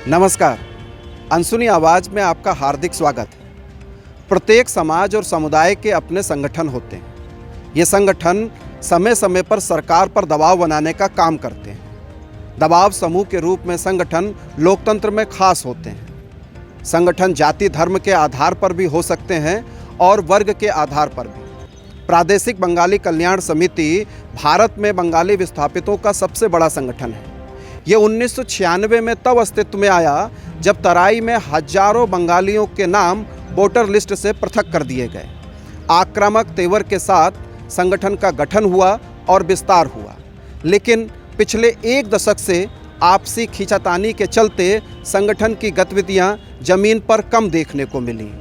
नमस्कार। अनसुनी आवाज़ में आपका हार्दिक स्वागत है। प्रत्येक समाज और समुदाय के अपने संगठन होते हैं। ये संगठन समय समय पर सरकार पर दबाव बनाने का काम करते हैं। दबाव समूह के रूप में संगठन लोकतंत्र में खास होते हैं। संगठन जाति धर्म के आधार पर भी हो सकते हैं और वर्ग के आधार पर भी। प्रादेशिक बंगाली कल्याण समिति भारत में बंगाली विस्थापितों का सबसे बड़ा संगठन है। ये 1996 में तब अस्तित्व में आया जब तराई में हजारों बंगालियों के नाम वोटर लिस्ट से पृथक कर दिए गए। आक्रामक तेवर के साथ संगठन का गठन हुआ और विस्तार हुआ, लेकिन पिछले एक दशक से आपसी खींचातानी के चलते संगठन की गतिविधियां जमीन पर कम देखने को मिली।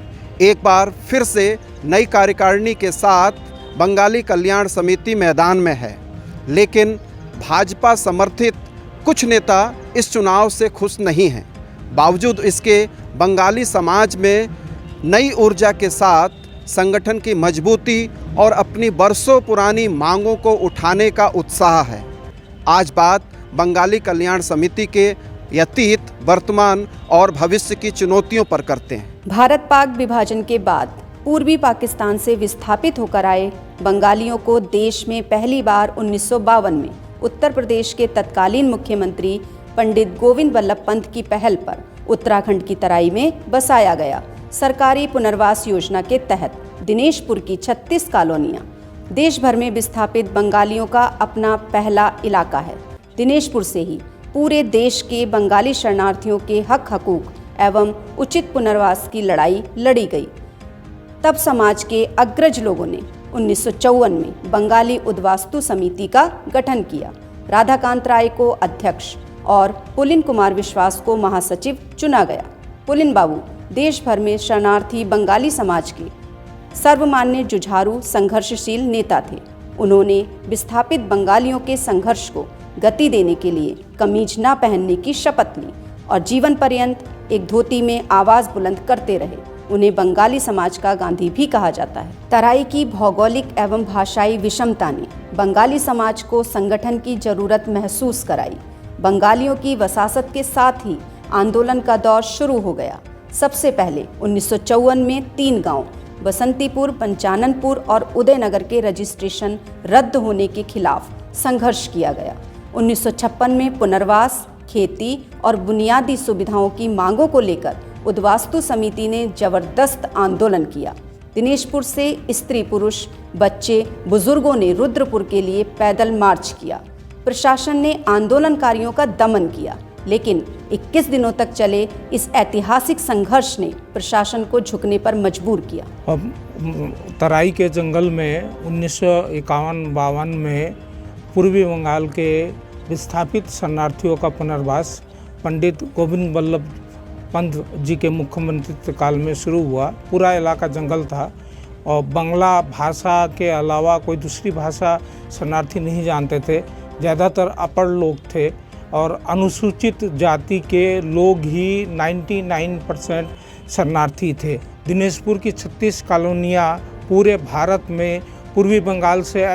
एक बार फिर से नई कार्यकारिणी के साथ बंगाली कल्याण समिति मैदान में है, लेकिन भाजपा समर्थित कुछ नेता इस चुनाव से खुश नहीं हैं। बावजूद इसके बंगाली समाज में नई ऊर्जा के साथ संगठन की मजबूती और अपनी बरसों पुरानी मांगों को उठाने का उत्साह है। आज बात बंगाली कल्याण समिति के अतीत, वर्तमान और भविष्य की चुनौतियों पर करते हैं। भारत पाक विभाजन के बाद पूर्वी पाकिस्तान से विस्थापित होकर आए बंगालियों को देश में पहली बार 1952 में उत्तर प्रदेश के तत्कालीन मुख्यमंत्री पंडित गोविंद वल्लभ पंत की पहल पर उत्तराखंड की तराई में बसाया गया। सरकारी पुनर्वास योजना के तहत दिनेशपुर की 36 कॉलोनियां देश भर में विस्थापित बंगालियों का अपना पहला इलाका है। दिनेशपुर से ही पूरे देश के बंगाली शरणार्थियों के हक हकूक एवं उचित पुनर्वास की लड़ाई लड़ी गई। तब समाज के अग्रज लोगों ने 1954 में बंगाली उद्वास्तु समिति का गठन किया। राधाकांत राय को अध्यक्ष और पुलिन कुमार विश्वास को महासचिव चुना गया। पुलिन बाबू देश भर में शरणार्थी बंगाली समाज के सर्वमान्य जुझारू संघर्षशील नेता थे। उन्होंने विस्थापित बंगालियों के संघर्ष को गति देने के लिए कमीज न पहनने की शपथ ली और जीवन पर्यंत एक धोती में आवाज बुलंद करते रहे। उन्हें बंगाली समाज का गांधी भी कहा जाता है। तराई की भौगोलिक एवं भाषाई विषमता ने बंगाली समाज को संगठन की जरूरत महसूस कराई। बंगालियों की वसासत के साथ ही आंदोलन का दौर शुरू हो गया। सबसे पहले 1954 में 3 गांव बसंतीपुर, पंचाननपुर और उदयनगर के रजिस्ट्रेशन रद्द होने के खिलाफ संघर्ष किया गया। 1956 में पुनर्वास, खेती और बुनियादी सुविधाओं की मांगों को लेकर उद्वास्तु समिति ने जबरदस्त आंदोलन किया। दिनेशपुर से स्त्री, पुरुष, बच्चे, बुजुर्गों ने रुद्रपुर के लिए पैदल मार्च किया। प्रशासन ने आंदोलनकारियों का दमन किया, लेकिन 21 दिनों तक चले इस ऐतिहासिक संघर्ष ने प्रशासन को झुकने पर मजबूर किया। अब तराई के जंगल में 1951-52 में पूर्वी बंगाल के विस्थापित शरणार्थियों का पुनर्वास पंडित गोविंद वल्लभ पंत जी के मुख्यमंत्रित्व काल में शुरू हुआ। पूरा इलाका जंगल था और बांग्ला भाषा के अलावा कोई दूसरी भाषा शरणार्थी नहीं जानते थे। ज़्यादातर अपढ़ लोग थे और अनुसूचित जाति के लोग ही 99% शरणार्थी थे। दिनेशपुर की 36 कॉलोनियाँ पूरे भारत में पूर्वी बंगाल से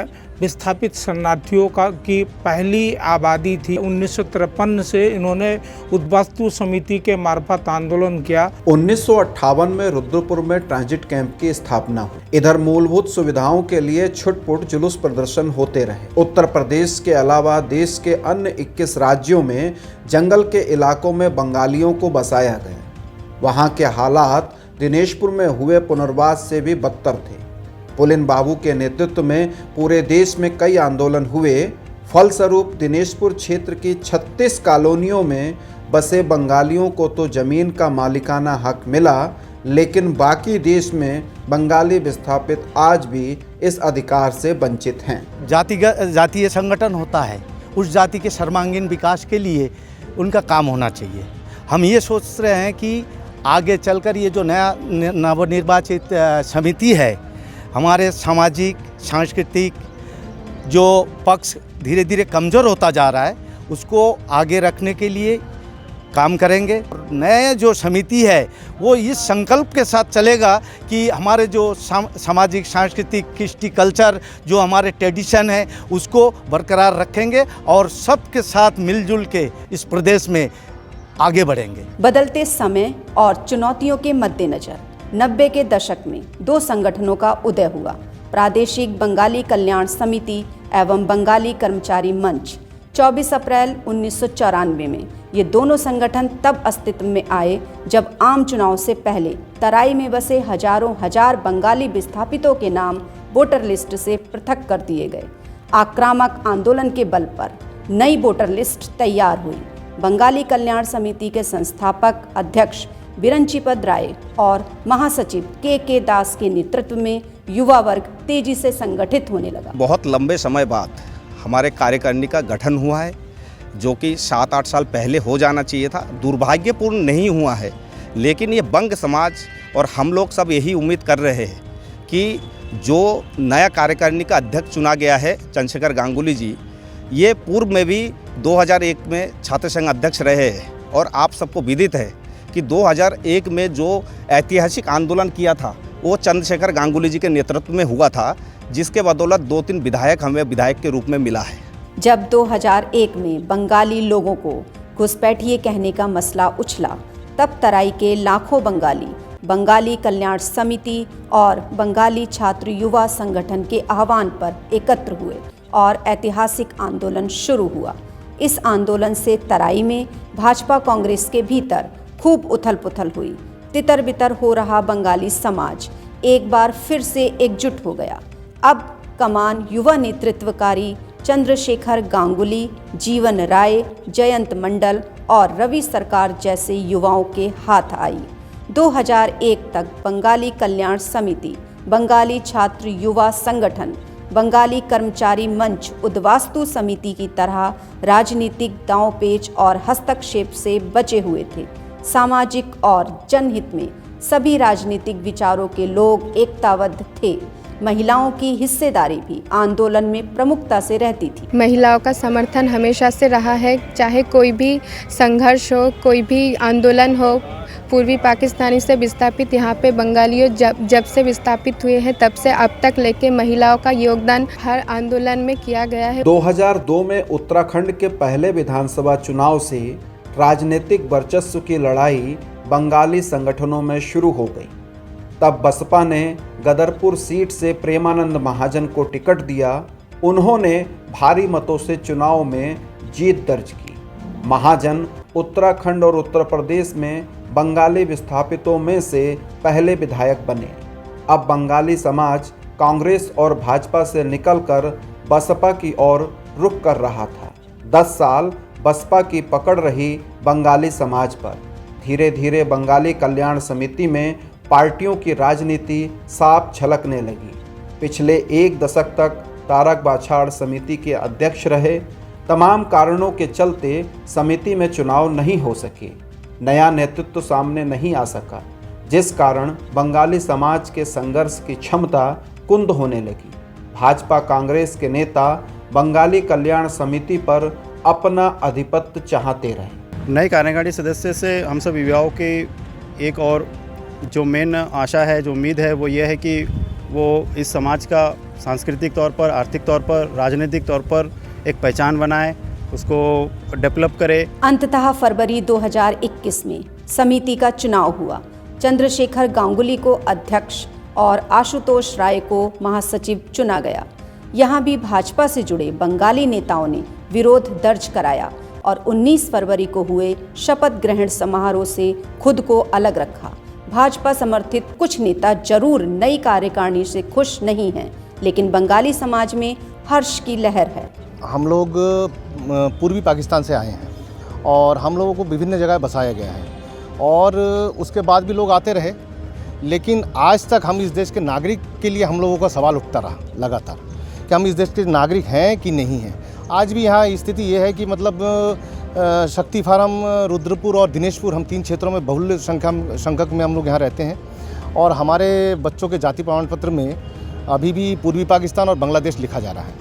विस्थापित शरणार्थियों की पहली आबादी थी। 1953 से इन्होंने उद्वास्तु समिति के मार्फत आंदोलन किया। 1958 में रुद्रपुर में ट्रांजिट कैंप की स्थापना हुई। इधर मूलभूत सुविधाओं के लिए छुटपुट जुलूस प्रदर्शन होते रहे। उत्तर प्रदेश के अलावा देश के अन्य 21 राज्यों में जंगल के इलाकों में बंगालियों को बसाया गया। वहाँ के हालात दिनेशपुर में हुए पुनर्वास से भी बदतर थे। पुलिन बाबू के नेतृत्व में पूरे देश में कई आंदोलन हुए। फलस्वरूप दिनेशपुर क्षेत्र की 36 कॉलोनियों में बसे बंगालियों को तो जमीन का मालिकाना हक मिला, लेकिन बाकी देश में बंगाली विस्थापित आज भी इस अधिकार से वंचित हैं। जातीय संगठन होता है, उस जाति के सर्वांगीण विकास के लिए उनका काम होना चाहिए। हम ये सोच रहे हैं कि आगे चलकर ये जो नया नवनिर्वाचित समिति है, हमारे सामाजिक सांस्कृतिक जो पक्ष धीरे धीरे कमज़ोर होता जा रहा है, उसको आगे रखने के लिए काम करेंगे। नए जो समिति है वो इस संकल्प के साथ चलेगा कि हमारे जो सामाजिक सांस्कृतिक कृष्टि कल्चर जो हमारे ट्रेडिशन है उसको बरकरार रखेंगे और सबके साथ मिलजुल के इस प्रदेश में आगे बढ़ेंगे। बदलते समय और चुनौतियों के मद्देनजर 90 के दशक में दो संगठनों का उदय हुआ, प्रादेशिक बंगाली कल्याण समिति एवं बंगाली कर्मचारी मंच। 24 अप्रैल 1994 में ये दोनों संगठन तब अस्तित्व में आए जब आम चुनाव से पहले तराई में बसे हजारों हजार बंगाली विस्थापितों के नाम वोटर लिस्ट से पृथक कर दिए गए। आक्रामक आंदोलन के बल पर नई वोटर लिस्ट तैयार हुई। बंगाली कल्याण समिति के संस्थापक अध्यक्ष विरंचीपद राय और महासचिव के दास के नेतृत्व में युवा वर्ग तेजी से संगठित होने लगा। बहुत लंबे समय बाद हमारे कार्यकारिणी का गठन हुआ है, जो कि 7-8 साल पहले हो जाना चाहिए था। दुर्भाग्यपूर्ण नहीं हुआ है, लेकिन ये बंग समाज और हम लोग सब यही उम्मीद कर रहे हैं कि जो नया कार्यकारिणी का अध्यक्ष चुना गया है चंद्रशेखर गांगुली जी, ये पूर्व में भी 2001 में छात्र संघ अध्यक्ष रहे हैं और आप सबको विदित है कि 2001 में जो ऐतिहासिक आंदोलन किया था वो चंद्रशेखर गांगुली जी के नेतृत्व में हुआ था, जिसके बदौलत 2-3 विधायक हमें विधायक के रूप में मिला है। जब 2001 में बंगाली लोगों को घुसपैठिए कहने का मसला उछला, तब तराई के लाखों बंगाली बंगाली कल्याण समिति और बंगाली छात्र युवा संगठन के आह्वान पर एकत्र हुए और ऐतिहासिक आंदोलन शुरू हुआ। इस आंदोलन से तराई में भाजपा कांग्रेस के भीतर खूब उथल पुथल हुई। तितर बितर हो रहा बंगाली समाज एक बार फिर से एकजुट हो गया। अब कमान युवा नेतृत्वकारी चंद्रशेखर गांगुली, जीवन राय, जयंत मंडल और रवि सरकार जैसे युवाओं के हाथ आई। 2001 तक बंगाली कल्याण समिति, बंगाली छात्र युवा संगठन, बंगाली कर्मचारी मंच उद्वास्तु समिति की तरह राजनीतिक दांवपेच और हस्तक्षेप से बचे हुए थे। सामाजिक और जनहित में सभी राजनीतिक विचारों के लोग एकताबद्ध थे। महिलाओं की हिस्सेदारी भी आंदोलन में प्रमुखता से रहती थी। महिलाओं का समर्थन हमेशा से रहा है, चाहे कोई भी संघर्ष हो, कोई भी आंदोलन हो। पूर्वी पाकिस्तानी से विस्थापित यहाँ पे बंगालियों जब से विस्थापित हुए हैं तब से अब तक लेके महिलाओं का योगदान हर आंदोलन में किया गया है। 2002 में उत्तराखंड के पहले विधानसभा चुनाव से राजनीतिक वर्चस्व की लड़ाई बंगाली संगठनों में शुरू हो गई। तब बसपा ने गदरपुर सीट से प्रेमानंद महाजन को टिकट दिया। उन्होंने भारी मतों से चुनाव में जीत दर्ज की। महाजन उत्तराखंड और उत्तर प्रदेश में बंगाली विस्थापितों में से पहले विधायक बने। अब बंगाली समाज कांग्रेस और भाजपा से निकलकर बसपा की ओर रुख कर रहा था। 10 साल बसपा की पकड़ रही बंगाली समाज पर। धीरे धीरे बंगाली कल्याण समिति में पार्टियों की राजनीति साफ झलकने लगी। पिछले 1 दशक तक तारक बाछाड़ समिति के अध्यक्ष रहे। तमाम कारणों के चलते समिति में चुनाव नहीं हो सके। नया नेतृत्व सामने नहीं आ सका, जिस कारण बंगाली समाज के संघर्ष की क्षमता कुंद होने लगी। भाजपा कांग्रेस के नेता बंगाली कल्याण समिति पर अपना आधिपत्य चाहते रहे। नए कार्यकारिणी सदस्य से हम सब युवाओं की एक और जो मेन आशा है, जो उम्मीद है, वो ये है कि वो इस समाज का सांस्कृतिक तौर पर, आर्थिक तौर पर, राजनीतिक तौर पर एक पहचान बनाए, उसको डेवलप करे। अंततः फरवरी 2021 में समिति का चुनाव हुआ। चंद्रशेखर गांगुली को अध्यक्ष और आशुतोष राय को महासचिव चुना गया। यहाँ भी भाजपा से जुड़े बंगाली नेताओं ने विरोध दर्ज कराया और 19 फरवरी को हुए शपथ ग्रहण समारोह से खुद को अलग रखा। भाजपा समर्थित कुछ नेता जरूर नई कार्यकारिणी से खुश नहीं हैं, लेकिन बंगाली समाज में हर्ष की लहर है। हम लोग पूर्वी पाकिस्तान से आए हैं और हम लोगों को विभिन्न जगह बसाया गया है और उसके बाद भी लोग आते रहे, लेकिन आज तक हम इस देश के नागरिक के लिए हम लोगों का सवाल उठता रहा लगातार कि हम इस देश के नागरिक हैं कि नहीं हैं। आज भी यहाँ स्थिति ये है कि मतलब शक्ति फार्म, रुद्रपुर और दिनेशपुर, हम 3 क्षेत्रों में बहुल्य संख्यक में हम लोग यहाँ रहते हैं और हमारे बच्चों के जाति प्रमाण पत्र में अभी भी पूर्वी पाकिस्तान और बांग्लादेश लिखा जा रहा है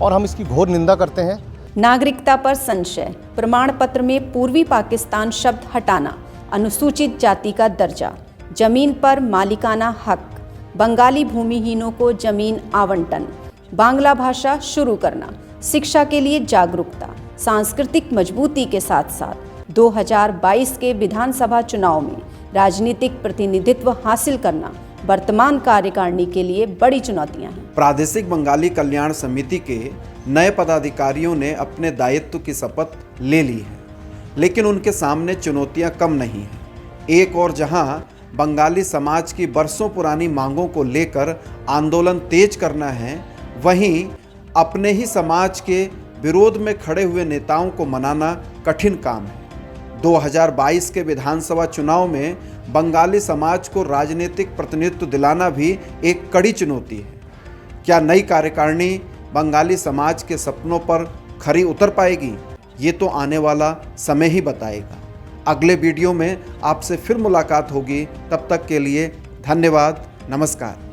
और हम इसकी घोर निंदा करते हैं। नागरिकता पर संशय, प्रमाण पत्र में पूर्वी पाकिस्तान शब्द हटाना, अनुसूचित जाति का दर्जा, जमीन पर मालिकाना हक, बंगाली भूमिहीनों को जमीन आवंटन, बांग्ला भाषा शुरू करना, शिक्षा के लिए जागरूकता, सांस्कृतिक मजबूती के साथ साथ 2022 के विधानसभा चुनाव में राजनीतिक प्रतिनिधित्व हासिल करना वर्तमान कार्यकारिणी के लिए बड़ी चुनौतियां हैं। प्रादेशिक बंगाली कल्याण समिति के नए पदाधिकारियों ने अपने दायित्व की शपथ ले ली है, लेकिन उनके सामने चुनौतियां कम नहीं हैं। एक और जहां बंगाली समाज की बरसों पुरानी मांगों को लेकर आंदोलन तेज करना है, वहीं अपने ही समाज के विरोध में खड़े हुए नेताओं को मनाना कठिन काम है। 2022 के विधानसभा चुनाव में बंगाली समाज को राजनीतिक प्रतिनिधित्व दिलाना भी एक कड़ी चुनौती है। क्या नई कार्यकारिणी बंगाली समाज के सपनों पर खरी उतर पाएगी? ये तो आने वाला समय ही बताएगा। अगले वीडियो में आपसे फिर मुलाकात होगी। तब तक के लिए धन्यवाद, नमस्कार।